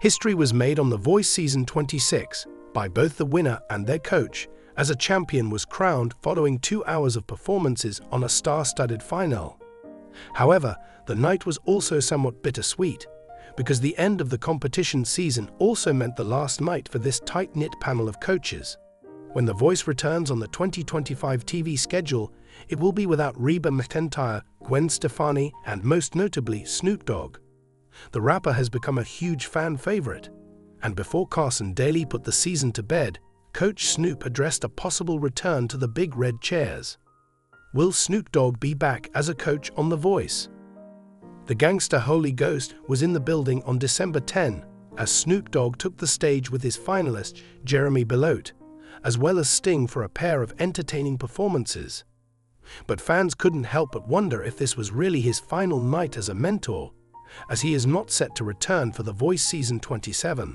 History was made on The Voice Season 26 by both the winner and their coach, as a champion was crowned following 2 hours of performances on a star-studded final. However, the night was also somewhat bittersweet, because the end of the competition season also meant the last night for this tight-knit panel of coaches. When The Voice returns on the 2025 TV schedule, it will be without Reba McEntire, Gwen Stefani, and most notably Snoop Dogg. The rapper has become a huge fan favorite, and before Carson Daly put the season to bed, Coach Snoop addressed a possible return to the big red chairs. Will Snoop Dogg be back as a coach on The Voice? The gangster Holy Ghost was in the building on December 10, as Snoop Dogg took the stage with his finalist Jeremy Belote, as well as Sting, for a pair of entertaining performances. But fans couldn't help but wonder if this was really his final night as a mentor, as he is not set to return for The Voice Season 27.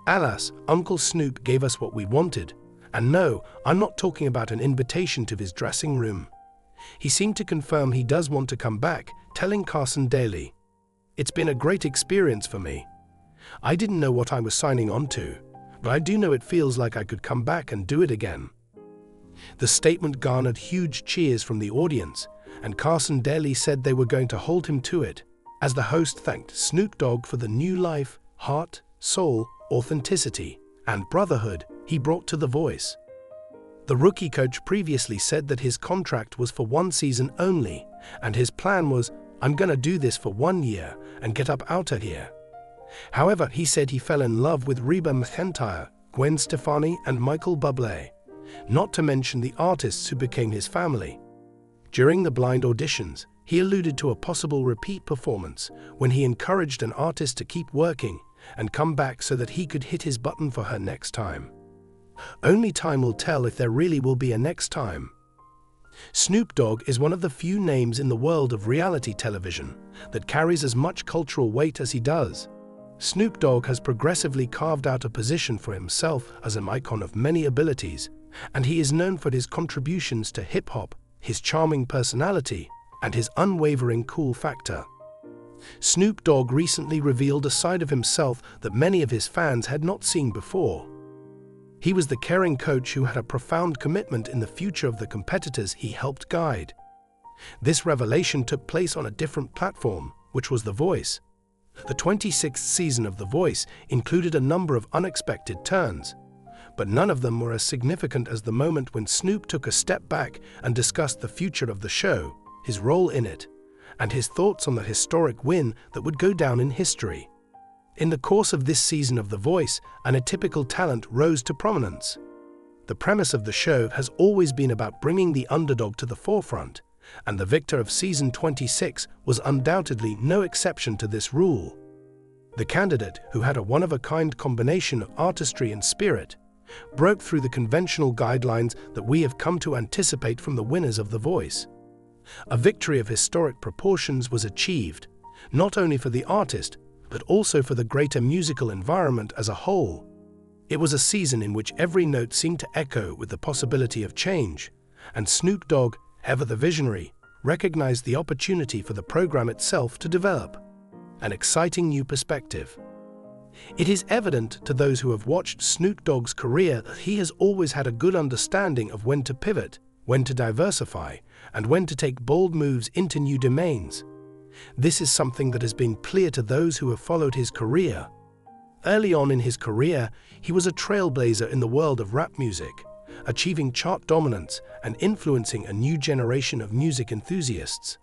Alas, Uncle Snoop gave us what we wanted, and no, I'm not talking about an invitation to his dressing room. He seemed to confirm he does want to come back, telling Carson Daly, "It's been a great experience for me. I didn't know what I was signing on to, but I do know it feels like I could come back and do it again." The statement garnered huge cheers from the audience, and Carson Daly said they were going to hold him to it, as the host thanked Snoop Dogg for the new life, heart, soul, authenticity, and brotherhood he brought to The Voice. The rookie coach previously said that his contract was for 1 season only, and his plan was, "I'm gonna do this for 1 year and get up outta here." However, he said he fell in love with Reba McEntire, Gwen Stefani, and Michael Bublé, not to mention the artists who became his family. During the blind auditions, he alluded to a possible repeat performance when he encouraged an artist to keep working and come back so that he could hit his button for her next time. Only time will tell if there really will be a next time. Snoop Dogg is one of the few names in the world of reality television that carries as much cultural weight as he does. Snoop Dogg has progressively carved out a position for himself as an icon of many abilities, and he is known for his contributions to hip-hop, his charming personality, and his unwavering cool factor. Snoop Dogg recently revealed a side of himself that many of his fans had not seen before. He was the caring coach who had a profound commitment in the future of the competitors he helped guide. This revelation took place on a different platform, which was The Voice. The 26th season of The Voice included a number of unexpected turns, but none of them were as significant as the moment when Snoop took a step back and discussed the future of the show, his role in it, and his thoughts on the historic win that would go down in history. In the course of this season of The Voice, an atypical talent rose to prominence. The premise of the show has always been about bringing the underdog to the forefront, and the victor of Season 26 was undoubtedly no exception to this rule. The candidate, who had a one-of-a-kind combination of artistry and spirit, broke through the conventional guidelines that we have come to anticipate from the winners of The Voice. A victory of historic proportions was achieved, not only for the artist, but also for the greater musical environment as a whole. It was a season in which every note seemed to echo with the possibility of change, and Snoop Dogg, ever the visionary, recognized the opportunity for the program itself to develop an exciting new perspective. It is evident to those who have watched Snoop Dogg's career that he has always had a good understanding of when to pivot, when to diversify, and when to take bold moves into new domains. This is something that has been clear to those who have followed his career. Early on in his career, he was a trailblazer in the world of rap music, achieving chart dominance and influencing a new generation of music enthusiasts.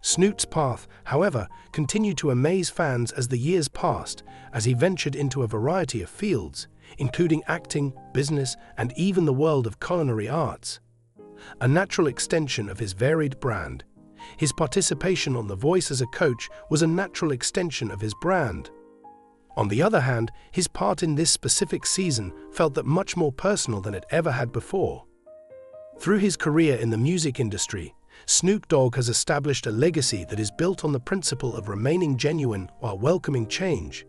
Snoop's path, however, continued to amaze fans as the years passed, as he ventured into a variety of fields, including acting, business, and even the world of culinary arts. A natural extension of his varied brand, his participation on The Voice as a coach was a natural extension of his brand. On the other hand, his part in this specific season felt that much more personal than it ever had before. Through his career in the music industry, Snoop Dogg has established a legacy that is built on the principle of remaining genuine while welcoming change.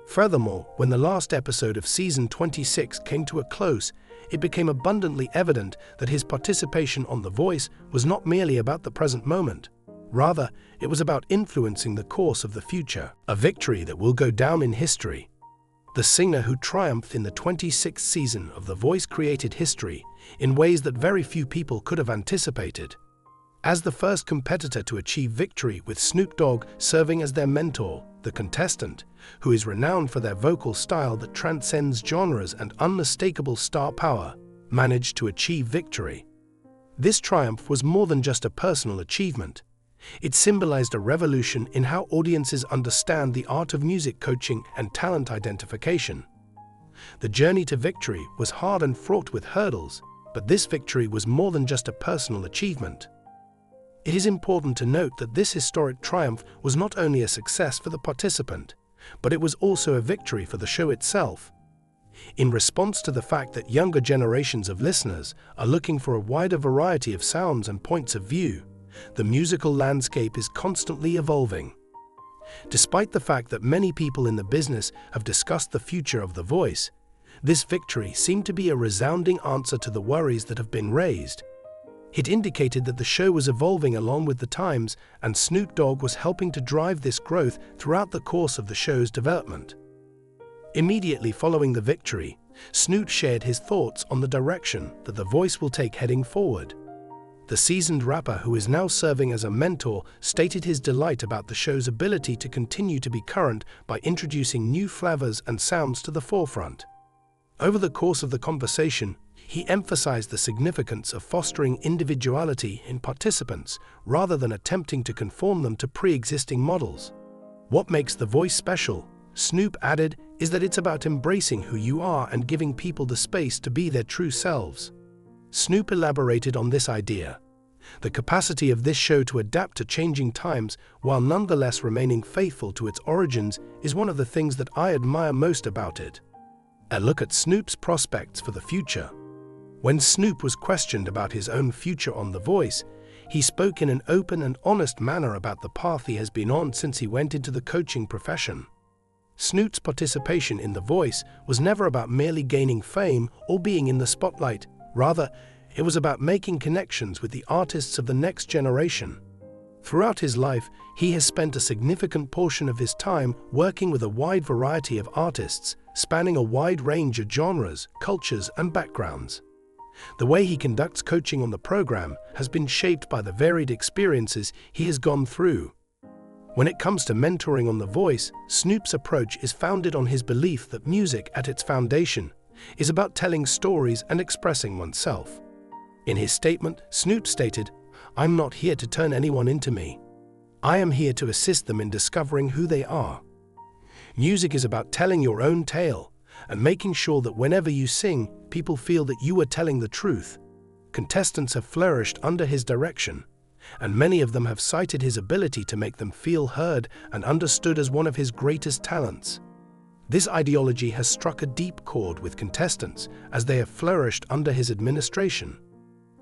Furthermore, when the last episode of Season 26 came to a close, it became abundantly evident that his participation on The Voice was not merely about the present moment. Rather, it was about influencing the course of the future, a victory that will go down in history. The singer who triumphed in the 26th season of The Voice created history in ways that very few people could have anticipated. As the first competitor to achieve victory, with Snoop Dogg serving as their mentor, the contestant, who is renowned for their vocal style that transcends genres and unmistakable star power, managed to achieve victory. This triumph was more than just a personal achievement. It symbolized a revolution in how audiences understand the art of music coaching and talent identification. The journey to victory was hard and fraught with hurdles, but this victory was more than just a personal achievement. It is important to note that this historic triumph was not only a success for the participant, but it was also a victory for the show itself. In response to the fact that younger generations of listeners are looking for a wider variety of sounds and points of view, the musical landscape is constantly evolving. Despite the fact that many people in the business have discussed the future of The Voice, this victory seemed to be a resounding answer to the worries that have been raised. It indicated that the show was evolving along with the times, and Snoop Dogg was helping to drive this growth throughout the course of the show's development. Immediately following the victory, Snoop shared his thoughts on the direction that The Voice will take heading forward. The seasoned rapper, who is now serving as a mentor, stated his delight about the show's ability to continue to be current by introducing new flavors and sounds to the forefront. Over the course of the conversation, he emphasized the significance of fostering individuality in participants rather than attempting to conform them to pre-existing models. What makes The Voice special, Snoop added, is that it's about embracing who you are and giving people the space to be their true selves. Snoop elaborated on this idea. The capacity of this show to adapt to changing times while nonetheless remaining faithful to its origins is one of the things that I admire most about it. A look at Snoop's prospects for the future. When Snoop was questioned about his own future on The Voice, he spoke in an open and honest manner about the path he has been on since he went into the coaching profession. Snoop's participation in The Voice was never about merely gaining fame or being in the spotlight. Rather, it was about making connections with the artists of the next generation. Throughout his life, he has spent a significant portion of his time working with a wide variety of artists, spanning a wide range of genres, cultures, and backgrounds. The way he conducts coaching on the program has been shaped by the varied experiences he has gone through. When it comes to mentoring on The Voice, Snoop's approach is founded on his belief that music, at its foundation, is about telling stories and expressing oneself. In his statement, Snoop stated, "I'm not here to turn anyone into me. I am here to assist them in discovering who they are. Music is about telling your own tale and making sure that whenever you sing, people feel that you are telling the truth." Contestants have flourished under his direction, and many of them have cited his ability to make them feel heard and understood as one of his greatest talents. This ideology has struck a deep chord with contestants as they have flourished under his administration.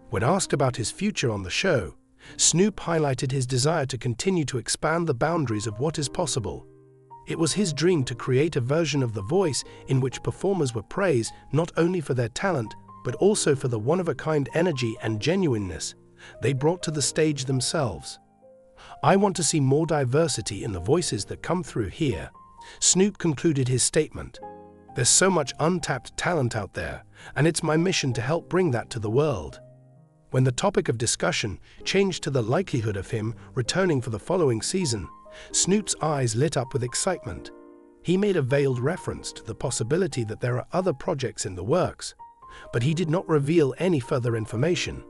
When asked about his future on the show, Snoop highlighted his desire to continue to expand the boundaries of what is possible. It was his dream to create a version of The Voice in which performers were praised not only for their talent, but also for the one-of-a-kind energy and genuineness they brought to the stage themselves. "I want to see more diversity in the voices that come through here," Snoop concluded his statement. "There's so much untapped talent out there, and it's my mission to help bring that to the world." When the topic of discussion changed to the likelihood of him returning for the following season, Snoop's eyes lit up with excitement. He made a veiled reference to the possibility that there are other projects in the works, but he did not reveal any further information.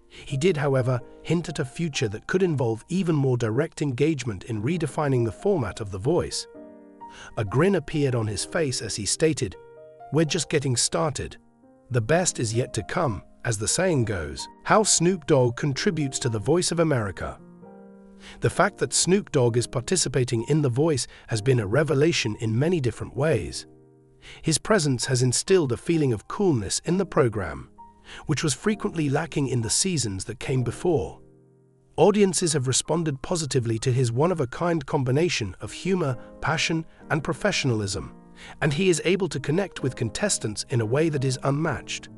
He did, however, hint at a future that could involve even more direct engagement in redefining the format of The Voice. A grin appeared on his face as he stated, "We're just getting started. The best is yet to come, as the saying goes." How Snoop Dogg contributes to The Voice of America. The fact that Snoop Dogg is participating in The Voice has been a revelation in many different ways. His presence has instilled a feeling of coolness in the program, which was frequently lacking in the seasons that came before. Audiences have responded positively to his one-of-a-kind combination of humor, passion, and professionalism, and he is able to connect with contestants in a way that is unmatched.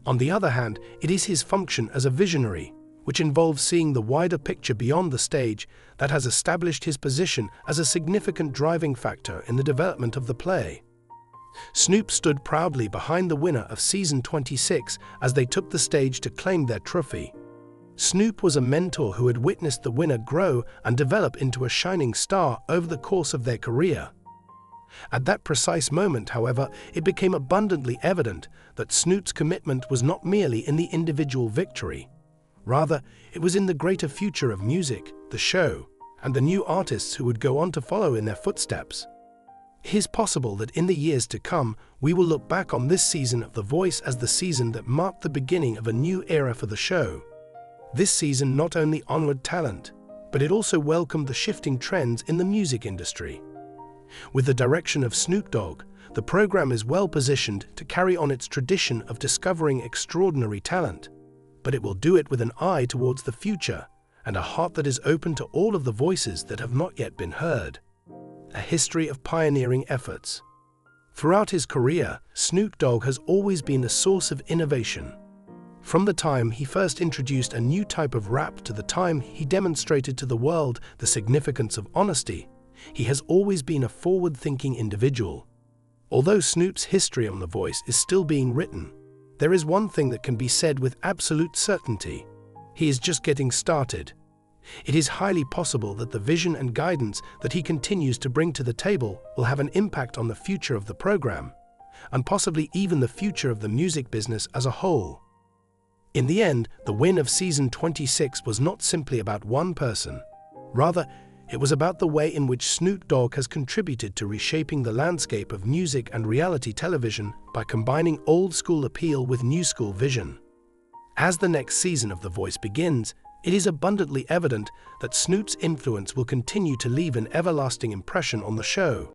On the other hand, it is his function as a visionary, which involves seeing the wider picture beyond the stage, that has established his position as a significant driving factor in the development of the play. Snoop stood proudly behind the winner of Season 26 as they took the stage to claim their trophy. Snoop was a mentor who had witnessed the winner grow and develop into a shining star over the course of their career. At that precise moment, however, it became abundantly evident that Snoop's commitment was not merely in the individual victory. Rather, it was in the greater future of music, the show, and the new artists who would go on to follow in their footsteps. It is possible that in the years to come, we will look back on this season of The Voice as the season that marked the beginning of a new era for the show. This season not only honored talent, but it also welcomed the shifting trends in the music industry. With the direction of Snoop Dogg, the program is well positioned to carry on its tradition of discovering extraordinary talent, but it will do it with an eye towards the future and a heart that is open to all of the voices that have not yet been heard. A history of pioneering efforts. Throughout his career, Snoop Dogg has always been a source of innovation. From the time he first introduced a new type of rap to the time he demonstrated to the world the significance of honesty, he has always been a forward-thinking individual. Although Snoop's history on The Voice is still being written, there is one thing that can be said with absolute certainty: he is just getting started. It is highly possible that the vision and guidance that he continues to bring to the table will have an impact on the future of the program, and possibly even the future of the music business as a whole. In the end, the win of Season 26 was not simply about one person. Rather, it was about the way in which Snoop Dogg has contributed to reshaping the landscape of music and reality television by combining old-school appeal with new-school vision. As the next season of The Voice begins, it is abundantly evident that Snoop's influence will continue to leave an everlasting impression on the show.